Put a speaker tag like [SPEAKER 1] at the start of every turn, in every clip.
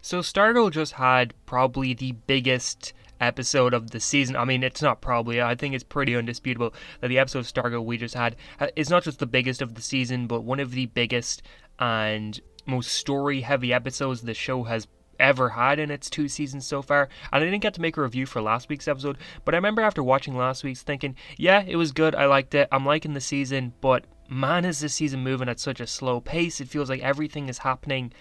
[SPEAKER 1] So Stargirl just had probably the biggest episode of the season. I mean, it's not probably, I think it's pretty undisputable that the episode of Stargirl we just had is not just the biggest of the season, but one of the biggest and most story heavy episodes the show has ever had in its 2 seasons so far. And I didn't get to make a review for last week's episode, but I remember after watching last week's thinking, yeah, it was good, I liked it, I'm liking the season, but man, is this season moving at such a slow pace. It feels like everything is happening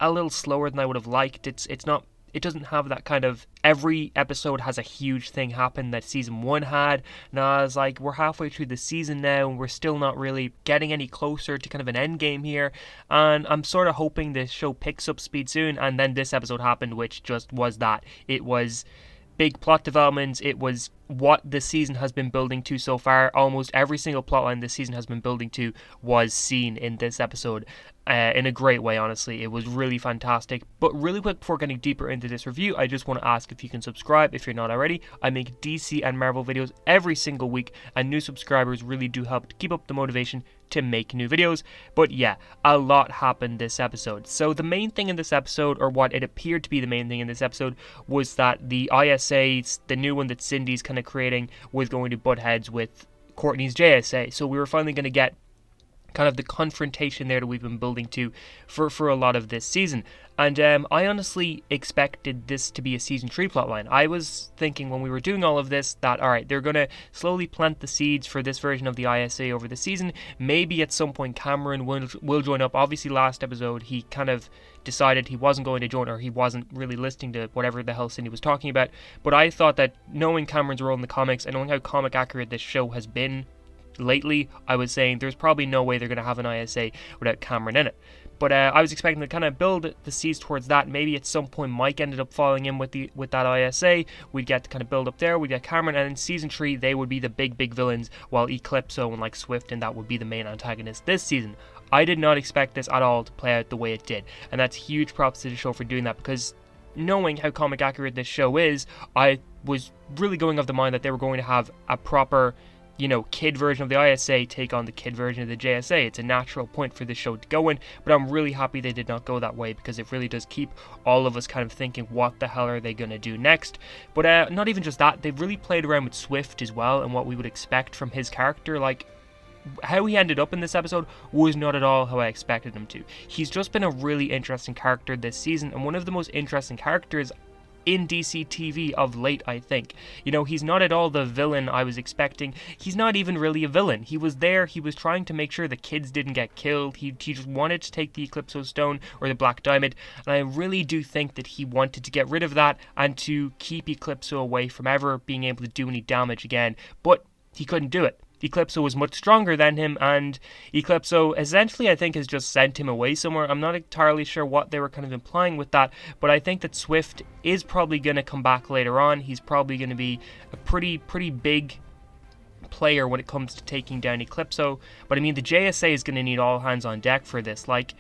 [SPEAKER 1] a little slower than I would have liked. It's not, it doesn't have that kind of, every episode has a huge thing happen that season 1 had. Now I was like, we're halfway through the season now and we're still not really getting any closer to kind of an end game here, and I'm sort of hoping this show picks up speed soon. And then this episode happened, which just was that. It was big plot developments. It was what the season has been building to so far. Almost every single plotline this season has been building to was seen in this episode, in a great way, honestly. It was really fantastic. But really quick, before getting deeper into this review, I just want to ask if you can subscribe if you're not already. I make DC and Marvel videos every single week, and new subscribers really do help to keep up the motivation to make new videos. But yeah, a lot happened this episode. So the main thing in this episode, or what it appeared to be the main thing in this episode, was that the ISA, the new one that Cindy's kind of creating, was going to butt heads with Courtney's JSA. So we were finally going to get kind of the confrontation there that we've been building to for a lot of this season. And I honestly expected this to be a season 3 plotline. I was thinking when we were doing all of this that, alright, they're going to slowly plant the seeds for this version of the ISA over the season. Maybe at some point Cameron will join up. Obviously last episode he kind of decided he wasn't going to join, or he wasn't really listening to whatever the hell Cindy was talking about. But I thought that, knowing Cameron's role in the comics and knowing how comic accurate this show has been lately, I was saying there's probably no way they're going to have an ISA without Cameron in it. But I was expecting to kind of build the seeds towards that. Maybe at some point Mike ended up falling in with that ISA. We'd get to kind of build up there. We'd get Cameron, and in season 3 they would be the big villains, while Eclipso and like Swift and that would be the main antagonists this season. I did not expect this at all to play out the way it did, and that's huge props to the show for doing that, because knowing how comic accurate this show is, I was really going of the mind that they were going to have a proper, kid version of the ISA take on the kid version of the JSA. It's a natural point for the show to go in, but I'm really happy they did not go that way, because it really does keep all of us kind of thinking, what the hell are they going to do next? But not even just that, they've really played around with Swift as well, and what we would expect from his character. Like, how he ended up in this episode was not at all how I expected him to. He's just been a really interesting character this season, and one of the most interesting characters in DC TV of late, I think. He's not at all the villain I was expecting. He's not even really a villain. He was there, he was trying to make sure the kids didn't get killed. He just wanted to take the Eclipso Stone, or the Black Diamond, and I really do think that he wanted to get rid of that and to keep Eclipso away from ever being able to do any damage again, but he couldn't do it. Eclipso was much stronger than him, and Eclipso essentially, I think, has just sent him away somewhere. I'm not entirely sure what they were kind of implying with that, but I think that Swift is probably going to come back later on. He's probably going to be a pretty big player when it comes to taking down Eclipso. But I mean, the JSA is going to need all hands on deck for this. Like,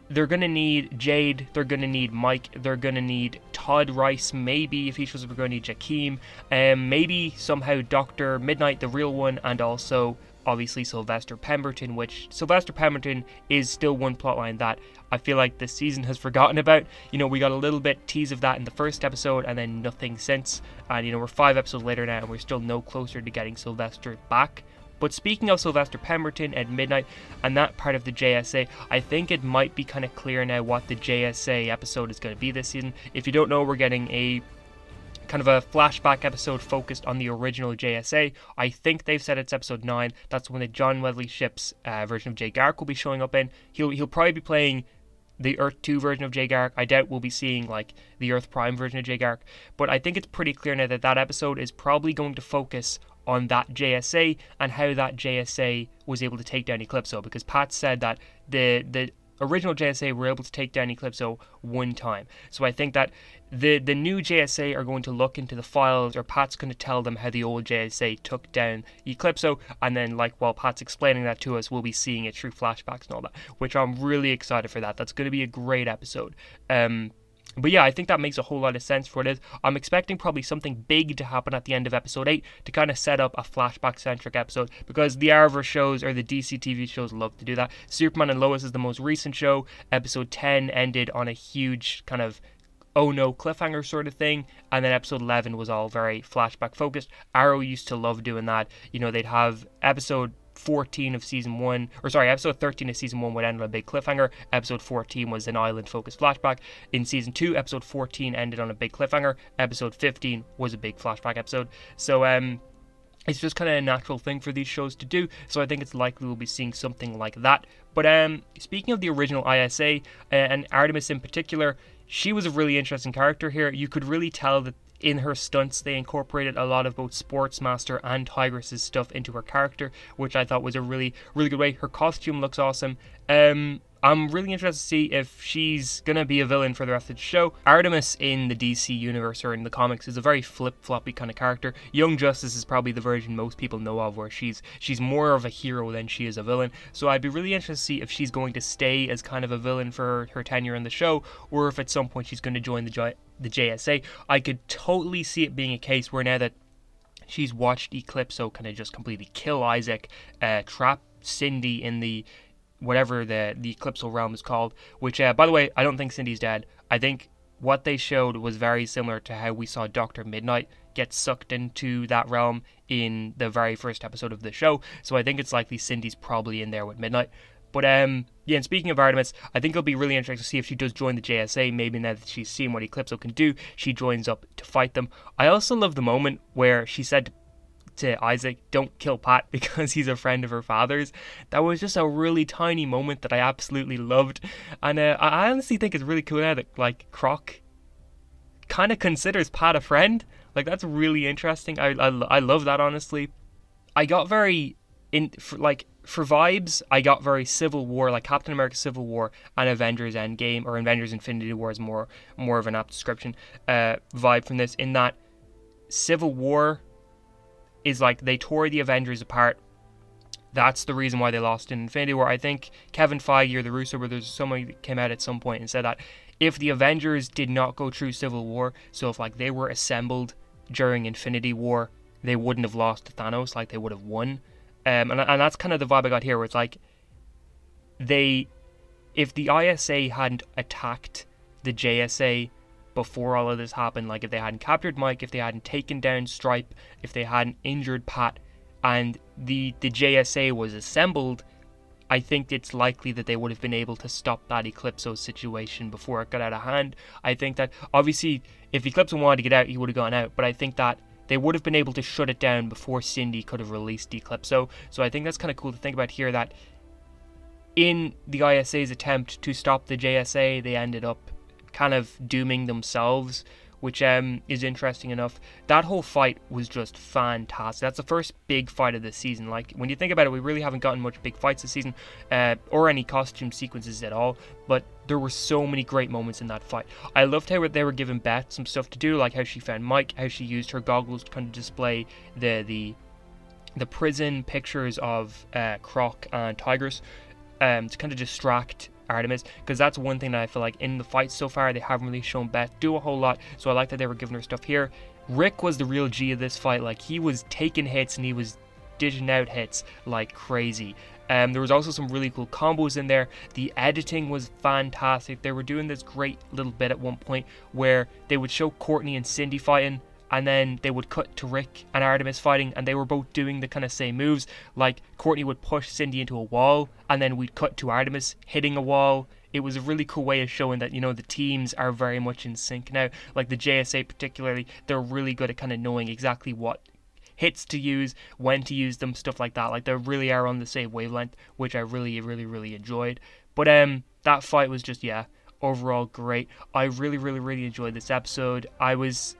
[SPEAKER 1] they're going to need Jade, they're going to need Mike, they're going to need Todd Rice, maybe, if he shows up, we're going to need Jakeem, maybe somehow Dr. Mid-Nite, the real one, and also, obviously, Sylvester Pemberton, which Sylvester Pemberton is still one plotline that I feel like this season has forgotten about. We got a little bit tease of that in the first episode, and then nothing since, and we're 5 episodes later now, and we're still no closer to getting Sylvester back. But speaking of Sylvester Pemberton and Mid-Nite and that part of the JSA, I think it might be kind of clear now what the JSA episode is going to be this season. If you don't know, we're getting a kind of a flashback episode focused on the original JSA. I think they've said it's episode 9. That's when the John Wesley Shipp's version of Jay Garrick will be showing up in. He'll probably be playing the Earth 2 version of Jay Garrick. I doubt we'll be seeing like the Earth Prime version of Jay Garrick, but I think it's pretty clear now that that episode is probably going to focus on that JSA and how that JSA was able to take down Eclipso, because Pat said that the original JSA were able to take down Eclipso one time. So I think that the new JSA are going to look into the files, or Pat's going to tell them how the old JSA took down Eclipso, and then like while Pat's explaining that to us, we'll be seeing it through flashbacks and all that, which I'm really excited for that. That's going to be a great episode. But yeah, I think that makes a whole lot of sense for what it is. I'm expecting probably something big to happen at the end of episode 8 to kind of set up a flashback-centric episode, because the Arrowverse shows, or the DC TV shows, love to do that. Superman and Lois is the most recent show. Episode 10 ended on a huge kind of oh no cliffhanger sort of thing, and then episode 11 was all very flashback focused. Arrow used to love doing that. You know, they'd have episode 14 of season 1, or sorry, episode 13 of season 1 would end on a big cliffhanger. Episode 14 was an island focused flashback. In season 2, episode 14 ended on a big cliffhanger. Episode 15 was a big flashback episode. So it's just kind of a natural thing for these shows to do, so I think it's likely we'll be seeing something like that. But speaking of the original ISA, and Artemis in particular, she was a really interesting character here. You could really tell that in her stunts they incorporated a lot of both Sportsmaster and Tigress's stuff into her character, which I thought was a really, really good way. Her costume looks awesome. I'm really interested to see if she's going to be a villain for the rest of the show. Artemis in the DC universe or in the comics is a very flip-floppy kind of character. Young Justice is probably the version most people know of, where she's more of a hero than she is a villain. So I'd be really interested to see if she's going to stay as kind of a villain for her tenure in the show, or if at some point she's going to join the JSA. I could totally see it being a case where now that she's watched Eclipso kind of just completely kill Isaac, trap Cindy in the whatever the Eclipso realm is called, which by the way, I don't think Cindy's dead. I think what they showed was very similar to how we saw Dr. Mid-Nite get sucked into that realm in the very first episode of the show. So I think it's likely Cindy's probably in there with Mid-Nite. But yeah, and speaking of Artemis, I think it'll be really interesting to see if she does join the JSA. Maybe now that she's seen what Eclipso can do, she joins up to fight them. I also love the moment where she said to Isaac, don't kill Pat because he's a friend of her father's. That was just a really tiny moment that I absolutely loved, and I honestly think it's really cool now that like Croc kind of considers Pat a friend. Like, that's really interesting. I love that, honestly. I got very for vibes, I got very Civil War, like Captain America Civil War and Avengers Endgame, or Avengers Infinity War is more of an apt description, vibe from this, in that Civil War is like they tore the Avengers apart. That's the reason why they lost in Infinity War. I think Kevin Feige or the Russo brothers, somebody came out at some point and said that if the Avengers did not go through Civil War, so if like they were assembled during Infinity War, they wouldn't have lost to Thanos, like they would have won. And that's kind of the vibe I got here, where it's like if the ISA hadn't attacked the JSA before all of this happened, like if they hadn't captured Mike, if they hadn't taken down Stripe, if they hadn't injured Pat, and the JSA was assembled, I think it's likely that they would have been able to stop that Eclipso situation before it got out of hand. I think that obviously if Eclipso wanted to get out, he would have gone out, but I think that they would have been able to shut it down before Cindy could have released Eclipso. So I think that's kind of cool to think about here, that in the ISA's attempt to stop the JSA, they ended up kind of dooming themselves, which is interesting enough. That whole fight was just fantastic. That's the first big fight of the season. Like, when you think about it, we really haven't gotten much big fights this season, or any costume sequences at all, but there were so many great moments in that fight. I loved how they were giving Beth some stuff to do, like how she found Mike, how she used her goggles to kind of display the prison pictures of Croc and Tigress, to kind of distract Artemis, because that's one thing that I feel like in the fight so far they haven't really shown Beth do a whole lot, so I like that they were giving her stuff here. Rick was the real G of this fight. Like, he was taking hits and he was dishing out hits like crazy. There was also some really cool combos in there. The editing was fantastic. They were doing this great little bit at one point where they would show Courtney and Cindy fighting, and then they would cut to Rick and Artemis fighting, and they were both doing the kind of same moves. Like, Courtney would push Cindy into a wall, and then we'd cut to Artemis hitting a wall. It was a really cool way of showing that, you know, the teams are very much in sync now. Like, the JSA particularly, they're really good at kind of knowing exactly what hits to use, when to use them, stuff like that. Like, they really are on the same wavelength, which I really, really, really enjoyed. But that fight was just, yeah, overall great. I really, really, really enjoyed this episode. I was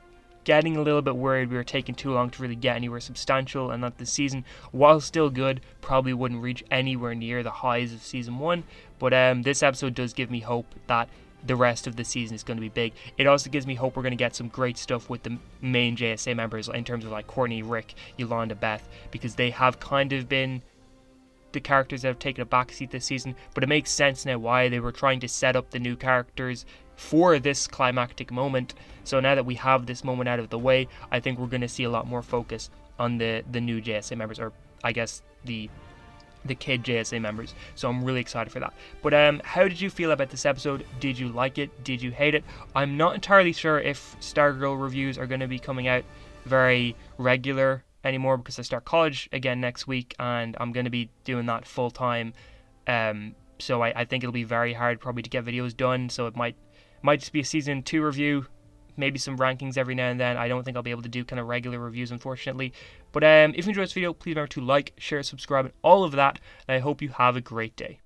[SPEAKER 1] getting a little bit worried we were taking too long to really get anywhere substantial, and that the season, while still good, probably wouldn't reach anywhere near the highs of season 1. But this episode does give me hope that the rest of the season is going to be big. It also gives me hope we're going to get some great stuff with the main JSA members in terms of like Courtney, Rick, Yolanda, Beth, because they have kind of been the characters that have taken a backseat this season, but it makes sense now why they were trying to set up the new characters for this climactic moment. So now that we have this moment out of the way, I think we're going to see a lot more focus on the new JSA members, or I guess the kid JSA members. So I'm really excited for that. But how did you feel about this episode? Did you like it? Did you hate it? I'm not entirely sure if Stargirl reviews are going to be coming out very regular anymore, because I start college again next week and I'm going to be doing that full time. So I think it'll be very hard probably to get videos done. So it might just be a season 2 review, maybe some rankings every now and then. I don't think I'll be able to do kind of regular reviews, unfortunately. But if you enjoyed this video, please remember to like, share, subscribe, and all of that. And I hope you have a great day.